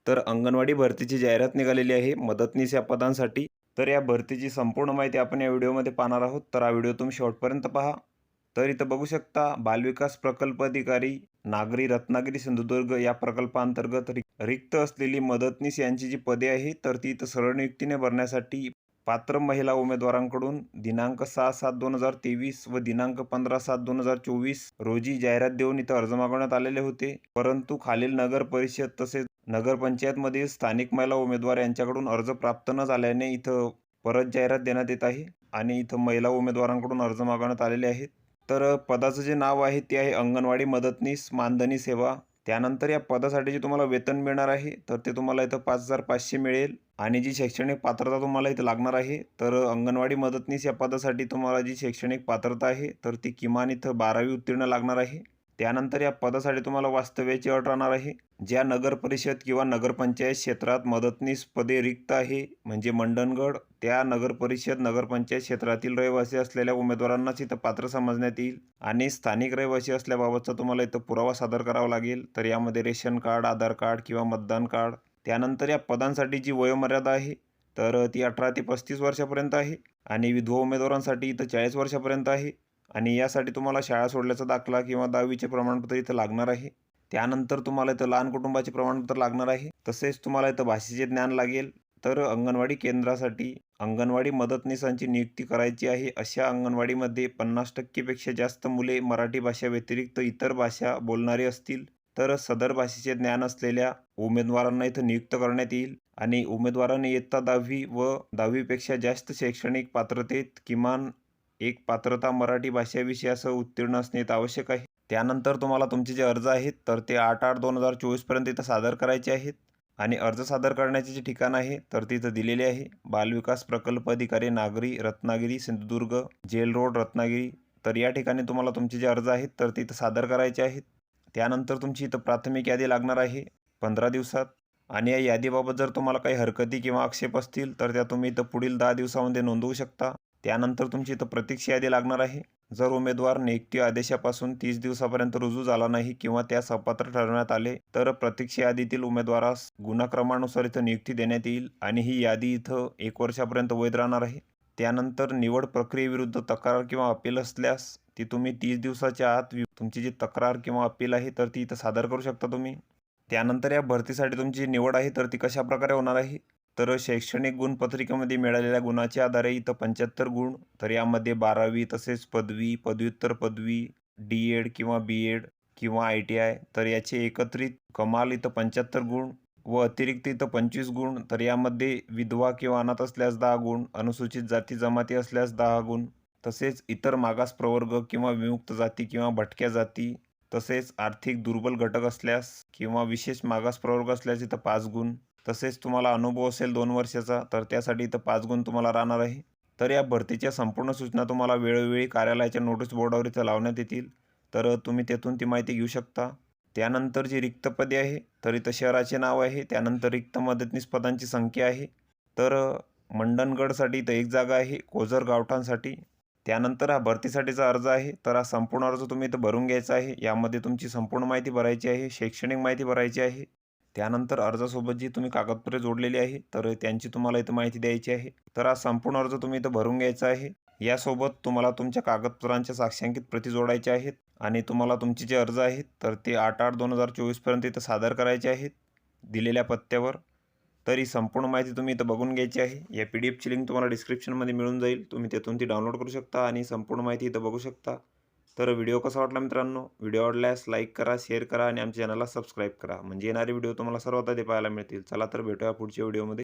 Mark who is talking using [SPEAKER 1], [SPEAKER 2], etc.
[SPEAKER 1] तर अंगणवाडी भरतीची जाहिरात निघालेली आहे मदतनीस या पदांसाठी। तर या भरतीची संपूर्ण माहिती आपण या व्हिडिओमध्ये पाहणार आहोत, तर हा व्हिडिओ तुम्ही शेवटपर्यंत पहा। तर इथं बघू शकता बालविकास प्रकल्प अधिकारी नागरी रत्नागिरी सिंधुदुर्ग या प्रकल्पांतर्गत रिक्त असलेली मदतनीस यांची जी पदे आहे तर ती इथं सरळ नियुक्तीने भरण्यासाठी पात्र महिला उमेदवारांकडून दिनांक 6/7/2023 व दिनांक 15/7/2024 रोजी जाहिरात देऊन इथं अर्ज मागवण्यात आलेले होते। परंतु खालील नगर परिषद तसेच नगरपंचायतमधील स्थानिक महिला उमेदवार यांच्याकडून अर्ज प्राप्त न झाल्याने इथं परत जाहिरात देण्यात येत आहे आणि इथं महिला उमेदवारांकडून अर्ज मागवण्यात आलेले आहेत। तर पदाचं जे नाव आहे ते आहे अंगणवाडी मदतनीस मानधनी सेवा। त्यानंतर या पदासाठी जे तुम्हाला वेतन मिळणार आहे तर ते तुम्हाला इथं 5,500 मिळेल आणि जी शैक्षणिक पात्रता तुम्हाला इथं लागणार आहे तर अंगणवाडी मदतनीस या पदासाठी तुम्हाला जी शैक्षणिक पात्रता आहे तर ती किमान इथं 12वी उत्तीर्ण लागणार आहे। त्यानंतर या पदासाठी तुम्हाला वास्तव्याची अट राहणार आहे। ज्या नगर परिषद किंवा नगरपंचायत क्षेत्रात मदतनीस पदे रिक्त आहे म्हणजे मंडणगड, त्या नगर परिषद नगरपंचायत क्षेत्रातील रहिवासी असलेल्या उमेदवारांनाच इथं पात्र समजण्यात येईल आणि स्थानिक रहिवासी असल्याबाबतचा तुम्हाला इथं पुरावा सादर करावा लागेल। तर यामध्ये रेशन कार्ड, आधार कार्ड किंवा मतदान कार्ड। त्यानंतर या पदांसाठी जी वयोमर्यादा आहे तर ती 18 ते 35 वर्षापर्यंत आहे आणि विधवा उमेदवारांसाठी इथं 40 वर्षापर्यंत आहे आणि यासाठी तुम्हाला शाळा सोडल्याचा दाखला किंवा 10वीचे प्रमाणपत्र इथं लागणार आहे। त्यानंतर तुम्हाला इथं लहान कुटुंबाचे प्रमाणपत्र लागणार आहे, तसेच तुम्हाला इथं भाषेचे ज्ञान लागेल। तर अंगणवाडी केंद्रासाठी अंगणवाडी मदतनीसांची नियुक्ती करायची आहे अशा अंगणवाडीमध्ये 50% पेक्षा जास्त मुले मराठी भाषा व्यतिरिक्त इतर भाषा बोलणारे असतील तर सदर भाषेचे ज्ञान असलेल्या उमेदवारांना इथं नियुक्त करण्यात येईल आणि उमेदवारांनी इयत्ता 10वी व 10वीपेक्षा जास्त शैक्षणिक पात्रतेत किमान एक पात्रता मराठी भाषा विषयासह उत्तीर्ण असणे आवश्यक आहे। त्यानंतर तुम्हाला तुमचे जे अर्ज आहेत तर ते 8/8/2024 पर्यंत इथं सादर करायचे आहेत आणि अर्ज सादर करण्याचे जे ठिकाण आहे तर तिथं दिलेले आहे बालविकास प्रकल्प अधिकारी नागरी रत्नागिरी सिंधुदुर्ग जेल रोड रत्नागिरी। तर या ठिकाणी तुम्हाला तुमचे जे अर्ज आहेत तर तिथं सादर करायचे आहेत। त्यानंतर तुमची इथं प्राथमिक यादी लागणार आहे 15 दिवसात आणि या यादीबाबत जर तुम्हाला काही हरकती किंवा आक्षेप असतील तर त्या तुम्ही इथं पुढील 10 दिवसामध्ये नोंदवू शकता। त्यानंतर तुमची इथं प्रतीक्षा यादी लागणार आहे। जर उमेदवार नियुक्ती आदेशापासून 30 दिवसापर्यंत रुजू झाला नाही किंवा त्यास अपात्र ठरवण्यात आले तर प्रतीक्षा यादीतील उमेदवारास गुन्हाक्रमानुसार इथं नियुक्ती देण्यात येईल आणि ही यादी इथं 1 वर्षापर्यंत वैध राहणार आहे। त्यानंतर निवड प्रक्रियेविरुद्ध तक्रार किंवा अपील असल्यास ती तुम्ही 30 दिवसाच्या आत तुमची जी तक्रार किंवा अपील आहे तर ती इथं सादर करू शकता तुम्ही। त्यानंतर या भरतीसाठी तुमची निवड आहे तर ती कशा प्रकारे होणार आहे तर शैक्षणिक गुणपत्रिकेमध्ये मिळालेल्या गुणाच्या आधारे इथं 75 गुण, तर यामध्ये 12वी तसेच पदवी, पदव्युत्तर पदवी, डी.एड किंवा बी.एड किंवा ITI तर याचे एकत्रित कमाल इथं 75 गुण व अतिरिक्त इथं 25 गुण। तर यामध्ये विधवा किंवा अनाथ असल्यास 10 गुण, अनुसूचित जाती जमाती असल्यास 10 गुण, तसेच इतर मागास प्रवर्ग किंवा विमुक्त जाती किंवा भटक्या जाती तसेच आर्थिक दुर्बल घटक असल्यास किंवा विशेष मागास प्रवर्ग असल्यास इथं 5 गुण, तसेच तुम्हाला अनुभव असेल 2 वर्षाचा तर त्यासाठी इथं 5 गुण तुम्हाला राहणार आहे। तर या भरतीच्या संपूर्ण सूचना तुम्हाला वेळोवेळी कार्यालयाच्या नोटीस बोर्डावर इथं लावण्यात येतील, तर तुम्ही तेथून ती माहिती घेऊ शकता। त्यानंतर जी रिक्त पदे आहे तर इथं शहराचे नाव आहे, त्यानंतर रिक्त मदतनीस पदांची संख्या आहे। तर मंडणगडसाठी इथं 1 जागा आहे, कोझर गावठाणसाठी। त्यानंतर हा भरतीसाठीचा अर्ज आहे, तर हा संपूर्ण अर्ज तुम्ही इथं भरून घ्यायचा आहे। यामध्ये तुमची संपूर्ण माहिती भरायची आहे, शैक्षणिक माहिती भरायची आहे। त्यानंतर अर्जासोबत जी तुम्ही कागदपत्रे जोडलेली आहे तर त्यांची तुम्हाला इथं माहिती द्यायची आहे। तर हा संपूर्ण अर्ज तुम्ही इथं भरून घ्यायचा आहे। यासोबत तुम्हाला तुमच्या कागदपत्रांच्या साक्षांकित प्रती जोडायच्या आहेत आणि तुम्हाला तुमचे जे अर्ज आहेत तर ते 8/8/2024 पर्यंत इथं सादर करायचे आहेत दिलेल्या पत्त्यावर। तर ही संपूर्ण माहिती तुम्ही इथं बघून घ्यायची आहे। या PDF ची लिंक तुम्हाला डिस्क्रिप्शनमध्ये मिळून जाईल, तुम्ही तेथून ती डाउनलोड करू शकता आणि संपूर्ण माहिती इथं बघू शकता। तर व्हिडिओ कसा वाटला मित्रांनो, व्हिडिओ आवडल्यास लाईक करा, शेअर करा आणि आमच्या चॅनलला सबस्क्राईब करा म्हणजे येणारे व्हिडिओ तुम्हाला सर्वात आधी पाहायला मिळतील। चला तर भेटूया पुढच्या व्हिडिओमध्ये।